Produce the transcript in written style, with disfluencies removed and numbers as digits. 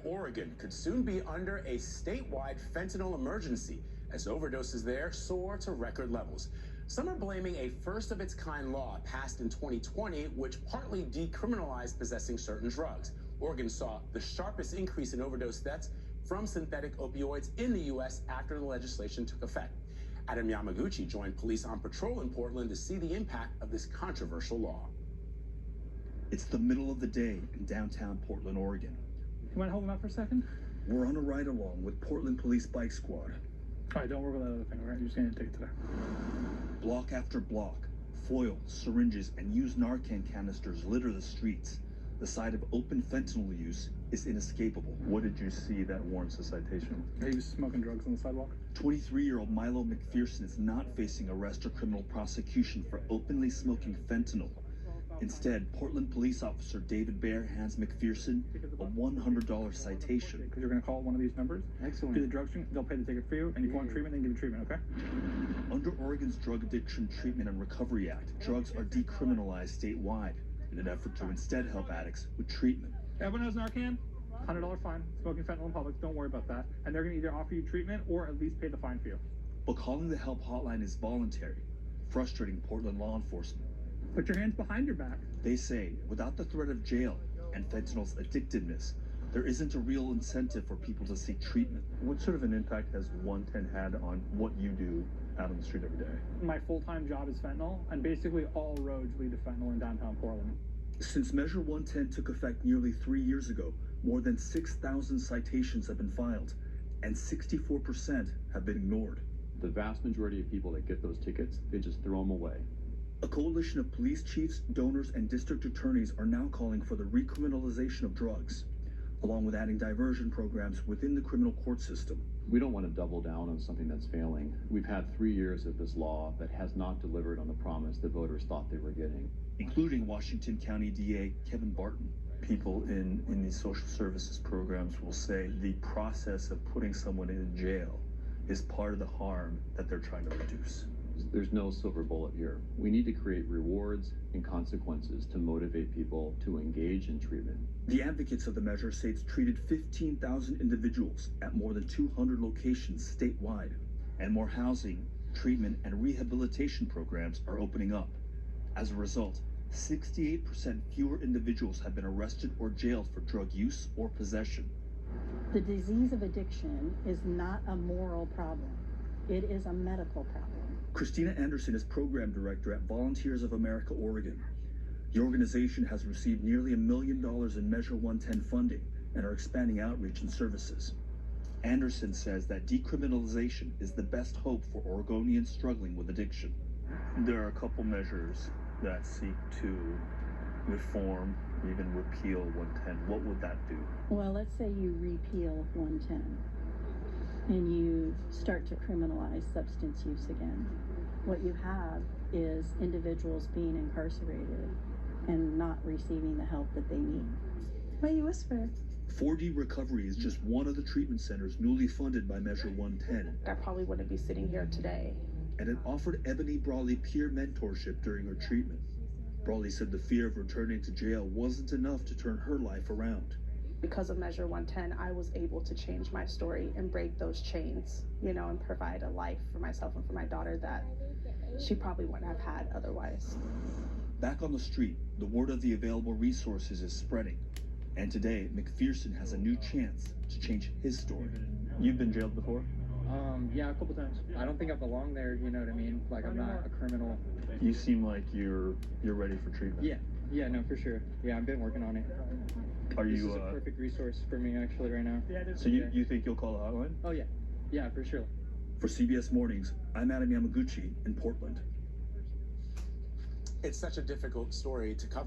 Oregon could soon be under a statewide fentanyl emergency as overdoses there soar to record levels. Some are blaming a first-of-its-kind law passed in 2020, which partly decriminalized possessing certain drugs. Oregon saw the sharpest increase in overdose deaths from synthetic opioids in the U.S. after the legislation took effect. Adam Yamaguchi joined police on patrol in Portland to see the impact of this controversial law. It's the middle of the day in downtown Portland, Oregon. You want to hold him up for a second? We're on a ride-along with Portland Police Bike Squad. All right, don't worry about that other thing, all right? You're just going to take it today. Block after block, foil, syringes, and used Narcan canisters litter the streets. The sight of open fentanyl use is inescapable. What did you see that warrants a citation? He was smoking drugs on the sidewalk. 23-year-old Milo McPherson is not facing arrest or criminal prosecution for openly smoking fentanyl. Instead, Portland police officer David Baer hands McPherson a $100 citation. Because you're going to call one of these numbers. Excellent. Do the drug screen, they'll pay the ticket for you, and if you want treatment, they can give you treatment, okay? Under Oregon's Drug Addiction Treatment and Recovery Act, drugs are decriminalized statewide in an effort to instead help addicts with treatment. Everyone knows Narcan? $100 fine. Smoking fentanyl in public, don't worry about that. And they're going to either offer you treatment or at least pay the fine for you. But calling the help hotline is voluntary, frustrating Portland law enforcement. Put your hands behind your back. They say without the threat of jail and fentanyl's addictiveness, there isn't a real incentive for people to seek treatment. What sort of an impact has 110 had on what you do out on the street every day? My full-time job is fentanyl, and basically all roads lead to fentanyl in downtown Portland. Since Measure 110 took effect nearly 3 years ago, more than 6,000 citations have been filed, and 64% have been ignored. The vast majority of people that get those tickets, they just throw them away. A coalition of police chiefs, donors, and district attorneys are now calling for the recriminalization of drugs, along with adding diversion programs within the criminal court system. We don't want to double down on something that's failing. We've had 3 years of this law that has not delivered on the promise that voters thought they were getting. Including Washington County DA Kevin Barton. People in these social services programs will say the process of putting someone in jail is part of the harm that they're trying to reduce. There's no silver bullet here. We need to create rewards and consequences to motivate people to engage in treatment. The advocates of the measure say it's treated 15,000 individuals at more than 200 locations statewide, and more housing, treatment, and rehabilitation programs are opening up. As a result, 68% fewer individuals have been arrested or jailed for drug use or possession. The disease of addiction is not a moral problem. It is a medical problem. Christina Anderson is program director at Volunteers of America, Oregon. The organization has received nearly $1 million in Measure 110 funding and are expanding outreach and services. Anderson says that decriminalization is the best hope for Oregonians struggling with addiction. There are a couple measures that seek to reform, even repeal 110. What would that do? Well, let's say you repeal 110 and you start to criminalize substance use again. What you have is individuals being incarcerated and not receiving the help that they need. Why you whisper? 4D Recovery is just one of the treatment centers newly funded by Measure 110. I probably wouldn't be sitting here today. And it offered Ebony Brawley peer mentorship during her treatment. Brawley said the fear of returning to jail wasn't enough to turn her life around. Because of Measure 110, I was able to change my story and break those chains, you know, and provide a life for myself and for my daughter that she probably wouldn't have had otherwise. Back on the street, the word of the available resources is spreading. And today, McPherson has a new chance to change his story. You've been jailed before? Yeah, a couple times. I don't think I belong there, you know what I mean? Like, I'm not a criminal. You seem like you're ready for treatment. Yeah, no, for sure. Yeah, I've been working on it. Are This you is a perfect resource for me, actually, right now. so you think you'll call the hotline? Oh, yeah. Yeah, for sure. For CBS Mornings, I'm Adam Yamaguchi in Portland. It's such a difficult story to cover.